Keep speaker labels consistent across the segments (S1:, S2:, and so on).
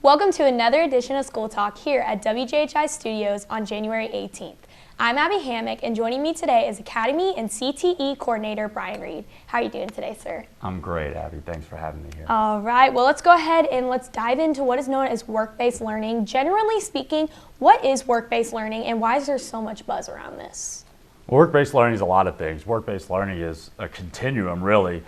S1: Welcome to another edition of School Talk here at WJHI Studios on January 18th. I'm Abby Hammock, and joining me today is Academy and CTE Coordinator Bryan Reed. How are you doing today, sir?
S2: I'm great, Abby. Thanks for having me here.
S1: All right, well, let's go ahead and let's dive into what is known as work-based learning. Generally speaking, what is work-based learning, and why is there so much buzz around this?
S2: Work-based learning is a lot of things. Work-based learning is a continuum, really,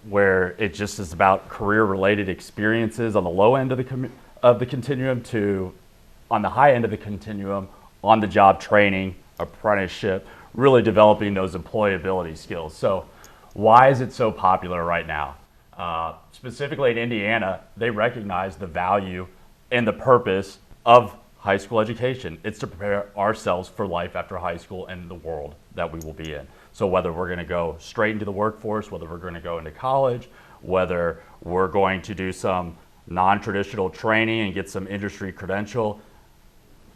S2: where it just is about career-related experiences on the low end of the continuum to on the high end of the continuum, on-the-job training, apprenticeship, really developing those employability skills. So why is it so popular right now? Specifically in Indiana, they recognize the value and the purpose of high school education. It's to prepare ourselves for life after high school and the world that we will be in. So whether we're going to go straight into the workforce, whether we're going to go into college, whether we're going to do some non-traditional training and get some industry credential,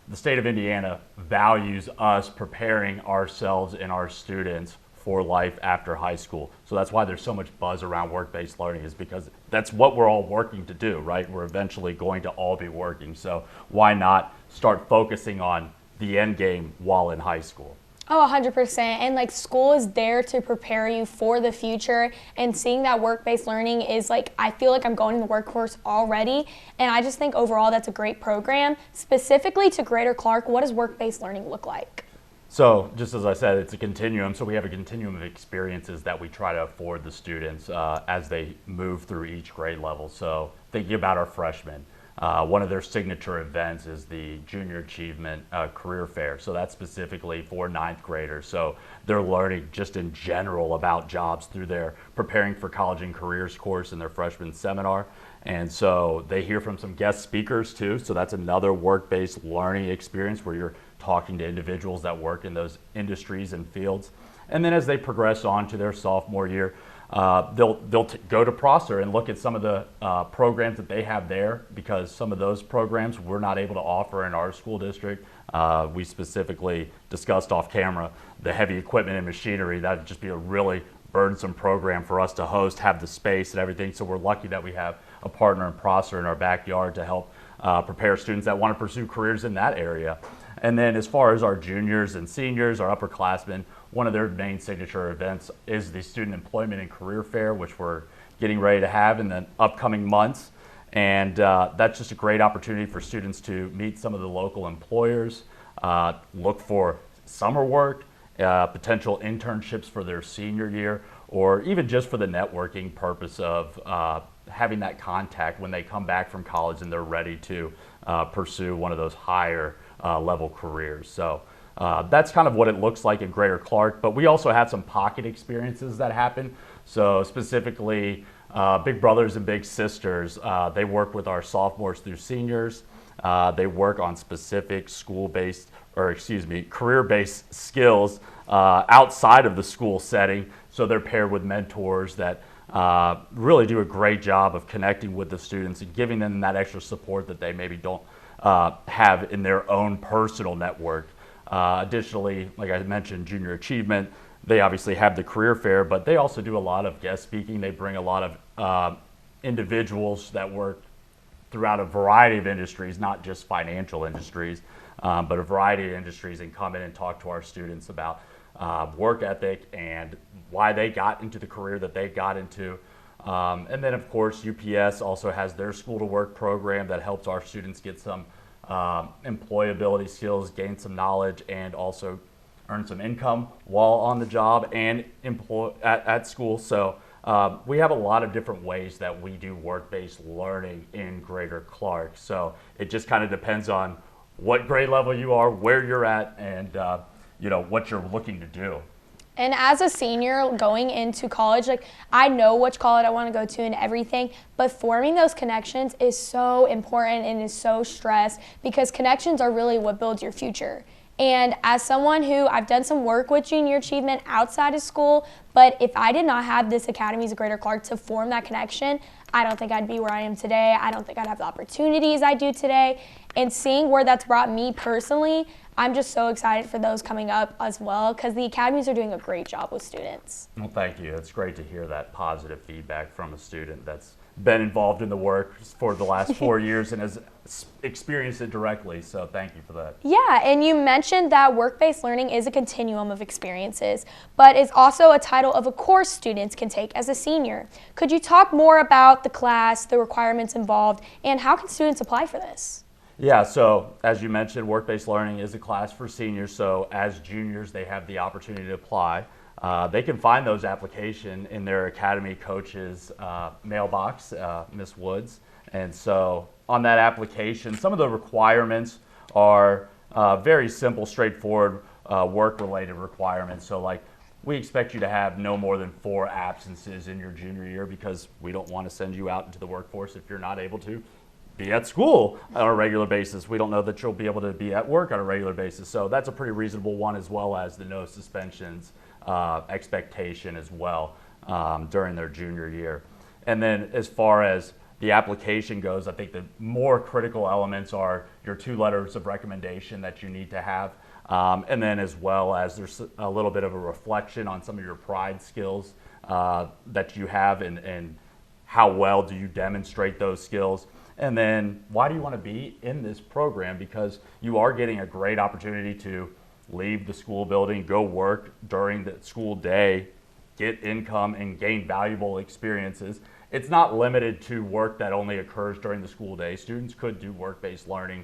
S2: the state of Indiana values us preparing ourselves and our students for life after high school. So that's why there's so much buzz around work-based learning, is because that's what we're all working to do, right? We're eventually going to all be working. So why not start focusing on the end game while in high school?
S1: Oh, 100%. And like school is there to prepare you for the future, and seeing that work-based learning is like, I feel like I'm going in the workforce already. And I just think overall that's a great program. Specifically to Greater Clark, what does work-based learning look like?
S2: So just as I said, it's a continuum. So we have a continuum of experiences that we try to afford the students as they move through each grade level. So thinking about our freshmen, one of their signature events is the Junior Achievement Career Fair. So that's specifically for ninth graders. So they're learning just in general about jobs through their Preparing for College and Careers course in their freshman seminar. And so they hear from some guest speakers too. So that's another work-based learning experience where you're talking to individuals that work in those industries and fields. And then as they progress on to their sophomore year, they'll go to Prosser and look at some of the programs that they have there, because some of those programs we're not able to offer in our school district. We specifically discussed off camera the heavy equipment and machinery. That'd just be a really burdensome program for us to host, have the space and everything. So we're lucky that we have a partner in Prosser in our backyard to help prepare students that want to pursue careers in that area. And then as far as our juniors and seniors, our upperclassmen, one of their main signature events is the Student Employment and Career Fair, which we're getting ready to have in the upcoming months. And that's just a great opportunity for students to meet some of the local employers, look for summer work, potential internships for their senior year, or even just for the networking purpose of having that contact when they come back from college and they're ready to pursue one of those higher level careers. So that's kind of what it looks like in Greater Clark, but we also have some pocket experiences that happen. So specifically, Big Brothers and Big Sisters, they work with our sophomores through seniors. They work on specific career-based skills outside of the school setting. So they're paired with mentors that really do a great job of connecting with the students and giving them that extra support that they maybe don't have in their own personal network. Additionally, like I mentioned, Junior Achievement, they obviously have the career fair, but they also do a lot of guest speaking. They bring a lot of individuals that work throughout a variety of industries, not just financial industries, but a variety of industries, and come in and talk to our students about work ethic and why they got into the career that they got into. And then, of course, UPS also has their School to Work program that helps our students get some employability skills, gain some knowledge, and also earn some income while on the job and at school. So we have a lot of different ways that we do work-based learning in Greater Clark. So it just kind of depends on what grade level you are, where you're at, and what you're looking to do.
S1: And as a senior going into college, like, I know which college I want to go to and everything, but forming those connections is so important and is so stressed, because connections are really what builds your future. And as someone who, I've done some work with Junior Achievement outside of school, But if I did not have this Academies of Greater Clark to form that connection, I don't think I'd be where I am today. I don't think I'd have the opportunities I do today. And seeing where that's brought me personally, I'm just so excited for those coming up as well, because the academies are doing a great job with students.
S2: Well, thank you. It's great to hear that positive feedback from a student that's been involved in the work for the last 4 years and has experienced it directly. So thank you for that.
S1: Yeah, and you mentioned that work-based learning is a continuum of experiences, but is also a title of a course students can take as a senior. Could you talk more about the class, the requirements involved, and how can students apply for this?
S2: Yeah, so as you mentioned, work-based learning is a class for seniors. So as juniors, they have the opportunity to apply. They can find those application in their academy coach's mailbox, Miss Woods. And so on that application, some of the requirements are very simple, straightforward work-related requirements. So like, we expect you to have no more than 4 absences in your junior year, because we don't want to send you out into the workforce if you're not able to be at school on a regular basis. We don't know that you'll be able to be at work on a regular basis. So that's a pretty reasonable one, as well as the no suspensions expectation as well during their junior year. And then as far as the application goes, I think the more critical elements are your 2 letters of recommendation that you need to have. And then as well as there's a little bit of a reflection on some of your pride skills that you have, and how well do you demonstrate those skills. And then why do you want to be in this program? Because you are getting a great opportunity to leave the school building, go work during the school day, get income, and gain valuable experiences. It's not limited to work that only occurs during the school day. Students could do work-based learning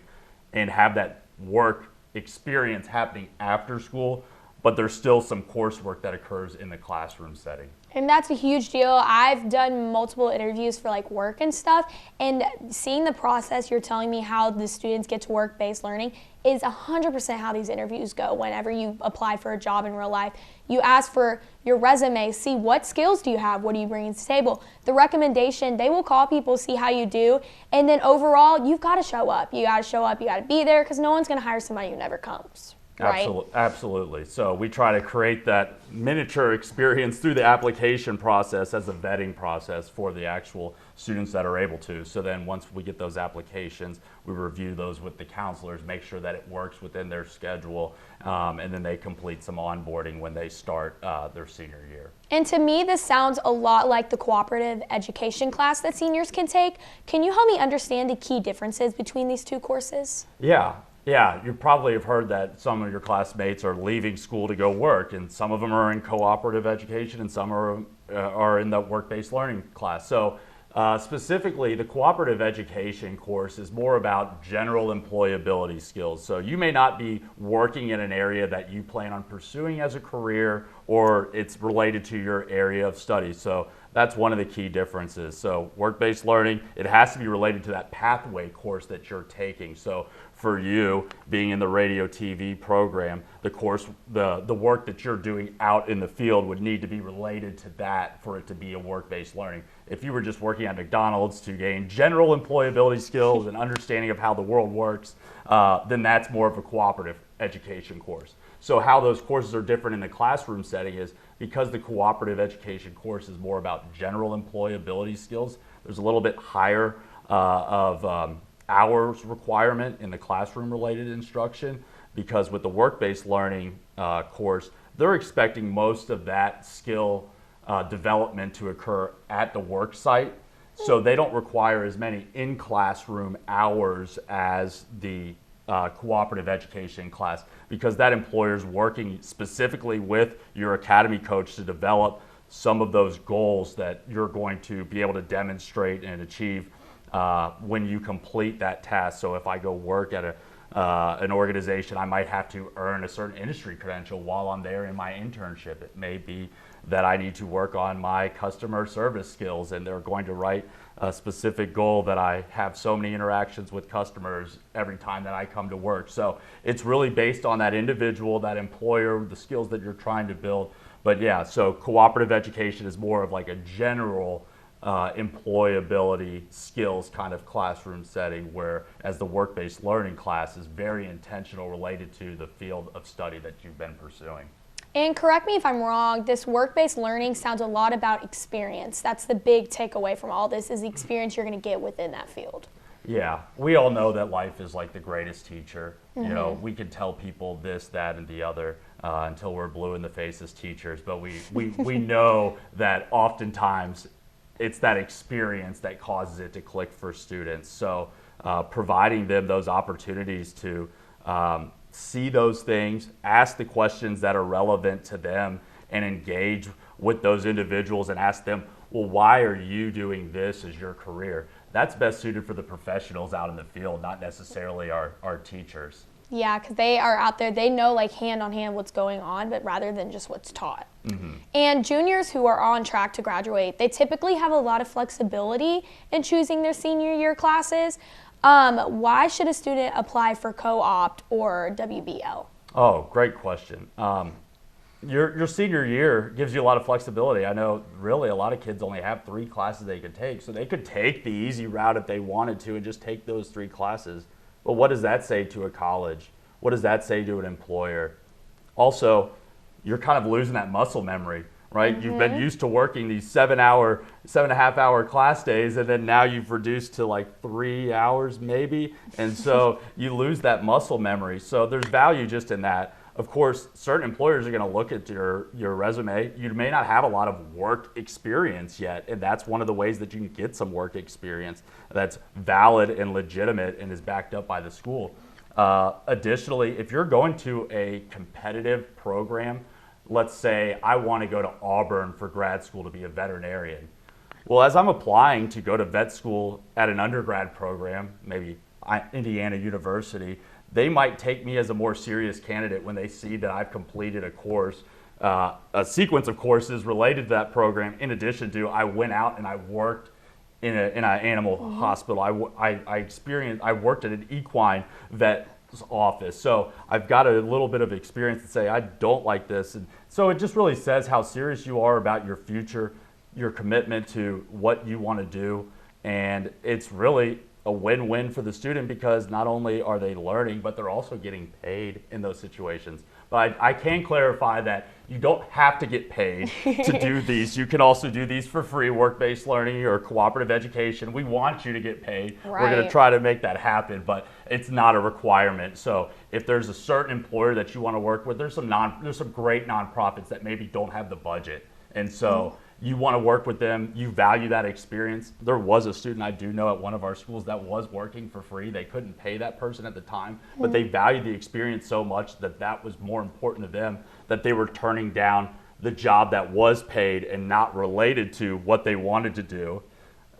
S2: and have that work experience happening after school, but there's still some coursework that occurs in the classroom setting.
S1: And that's a huge deal. I've done multiple interviews for like work and stuff, and seeing the process you're telling me how the students get to work-based learning is 100% how these interviews go whenever you apply for a job in real life. You ask for your resume, see what skills do you have, what do you bring to the table. The recommendation, they will call people, see how you do, and then overall, you've got to show up. You got to show up, you got to be there, because no one's going to hire somebody who never comes. Right?
S2: Absolutely. So we try to create that miniature experience through the application process as a vetting process for the actual students that are able to. So then once we get those applications, we review those with the counselors, make sure that it works within their schedule, and then they complete some onboarding when they start their senior year.
S1: And to me, this sounds a lot like the cooperative education class that seniors can take. Can you help me understand the key differences between these 2 courses?
S2: Yeah, you probably have heard that some of your classmates are leaving school to go work, and some of them are in cooperative education and some are in the work-based learning class. So specifically, the cooperative education course is more about general employability skills. So you may not be working in an area that you plan on pursuing as a career, or it's related to your area of study. So that's one of the key differences. So work-based learning, it has to be related to that pathway course that you're taking. So for you, being in the radio TV program, the course, the work that you're doing out in the field would need to be related to that for it to be a work-based learning. If you were just working at McDonald's to gain general employability skills and understanding of how the world works, then that's more of a cooperative education course. So how those courses are different in the classroom setting is because the cooperative education course is more about general employability skills, there's a little bit higher of hours requirement in the classroom related instruction, because with the work-based learning course, they're expecting most of that skill development to occur at the work site. So they don't require as many in-classroom hours as the cooperative education class, because that employer is working specifically with your academy coach to develop some of those goals that you're going to be able to demonstrate and achieve when you complete that task. So if I go work at an organization, I might have to earn a certain industry credential while I'm there in my internship. It may be that I need to work on my customer service skills, and they're going to write a specific goal that I have so many interactions with customers every time that I come to work. So it's really based on that individual, that employer, the skills that you're trying to build. But yeah, so cooperative education is more of like a general employability skills kind of classroom setting, whereas the work-based learning class is very intentional, related to the field of study that you've been pursuing.
S1: And correct me if I'm wrong, this work-based learning sounds a lot about experience. That's the big takeaway from all this, is the experience you're going to get within that field.
S2: Yeah, we all know that life is like the greatest teacher. You know, we can tell people this, that, and the other until we're blue in the face as teachers, but we know that oftentimes it's that experience that causes it to click for students. So providing them those opportunities to see those things, ask the questions that are relevant to them, and engage with those individuals and ask them, well, why are you doing this as your career? That's best suited for the professionals out in the field, not necessarily our teachers.
S1: Yeah, because they are out there, they know like hand on hand what's going on, but rather than just what's taught. And juniors who are on track to graduate, they typically have a lot of flexibility in choosing their senior year classes. Why should a student apply for co-opt or WBL?
S2: Oh, great question. Your senior year gives you a lot of flexibility. I know really a lot of kids only have 3 classes they could take, so they could take the easy route if they wanted to and just take those 3 classes. But what does that say to a college? What does that say to an employer? Also, you're kind of losing that muscle memory, right? You've been used to working these 7.5 hour class days, and then now you've reduced to like 3 hours maybe. And so you lose that muscle memory. So there's value just in that. Of course, certain employers are going to look at your resume. You may not have a lot of work experience yet, and that's one of the ways that you can get some work experience that's valid and legitimate and is backed up by the school. Additionally, if you're going to a competitive program, let's say I want to go to Auburn for grad school to be a veterinarian. Well, as I'm applying to go to vet school at an undergrad program, maybe Indiana University, they might take me as a more serious candidate when they see that I've completed a course, a sequence of courses related to that program. In addition to, I went out and I worked in an animal hospital. I worked at an equine vet's office. So I've got a little bit of experience to say I don't like this. And so it just really says how serious you are about your future, your commitment to what you want to do. And it's really a win-win for the student because not only are they learning, but they're also getting paid in those situations. But I can clarify that you don't have to get paid to do these. You can also do these for free, work-based learning or cooperative education. We want you to get paid.
S1: Right.
S2: We're going to try to make that happen, but it's not a requirement. So if there's a certain employer that you want to work with, there's some great nonprofits that maybe don't have the budget. And so you want to work with them, you value that experience. There was a student I do know at one of our schools that was working for free. They couldn't pay that person at the time, but they valued the experience so much that that was more important to them that they were turning down the job that was paid and not related to what they wanted to do.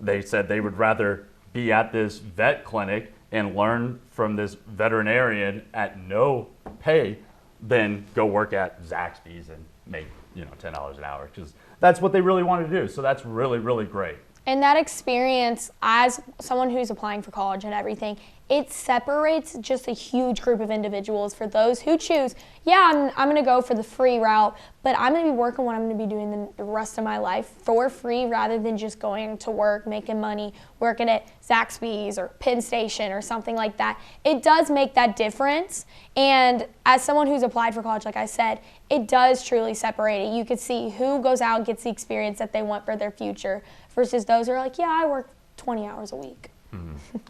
S2: They said they would rather be at this vet clinic and learn from this veterinarian at no pay than go work at Zaxby's and make $10 an hour, because that's what they really wanted to do. So that's really, really great.
S1: And that experience, as someone who's applying for college and everything, it separates just a huge group of individuals. For those who choose, I'm going to go for the free route, but I'm going to be working what I'm going to be doing the rest of my life for free rather than just going to work, making money, working at Zaxby's or Penn Station or something like that. It does make that difference. And as someone who's applied for college, like I said, it does truly separate it. You could see who goes out and gets the experience that they want for their future versus those who are like, I work 20 hours a week.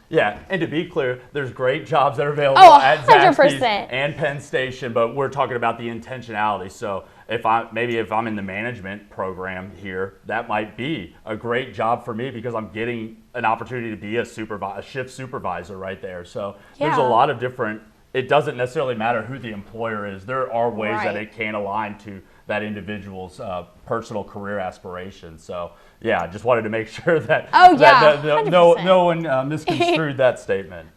S2: Yeah, and to be clear, there's great jobs that are available at
S1: 100%.
S2: Zaxby's and Penn Station, but we're talking about the intentionality. So if I'm in the management program here, that might be a great job for me because I'm getting an opportunity to be a shift supervisor right there. So there's a lot of different. It doesn't necessarily matter who the employer is. There are ways that it can align to that individual's personal career aspirations. So I just wanted to make sure that, no one misconstrued that statement.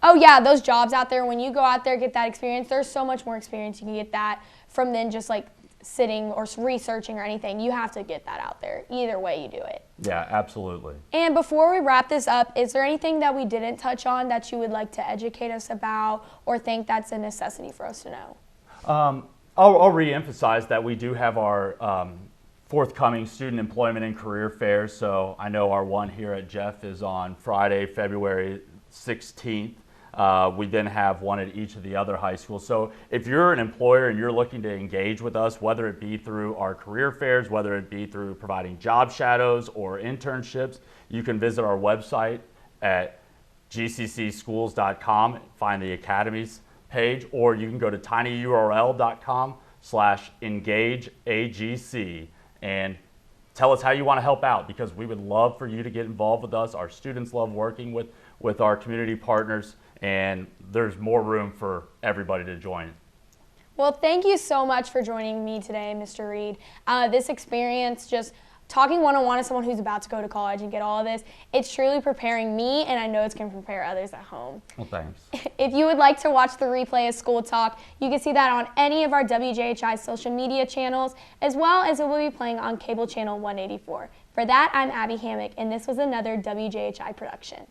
S1: Those jobs out there, when you go out there, get that experience, there's so much more experience you can get that from than just like sitting or researching or anything. You have to get that out there. Either way you do it.
S2: Yeah, absolutely.
S1: And before we wrap this up, is there anything that we didn't touch on that you would like to educate us about or think that's a necessity for us to know?
S2: I'll re-emphasize that we do have our forthcoming student employment and career fairs. So I know our one here at Jeff is on Friday, February 16th. We then have one at each of the other high schools. So if you're an employer and you're looking to engage with us, whether it be through our career fairs, whether it be through providing job shadows or internships, you can visit our website at gccschools.com, find the academies page, or you can go to tinyurl.com/engageagc and tell us how you want to help out, because we would love for you to get involved with us. Our students love working with our community partners, and there's more room for everybody to join.
S1: Well, thank you so much for joining me today, Mr. Reed. This experience, just talking one-on-one to someone who's about to go to college and get all of this, it's truly preparing me, and I know it's going to prepare others at home.
S2: Well, thanks.
S1: If you would like to watch the replay of School Talk, you can see that on any of our WJHI social media channels, as well as it will be playing on cable channel 184. For that, I'm Abby Hammock, and this was another WJHI production.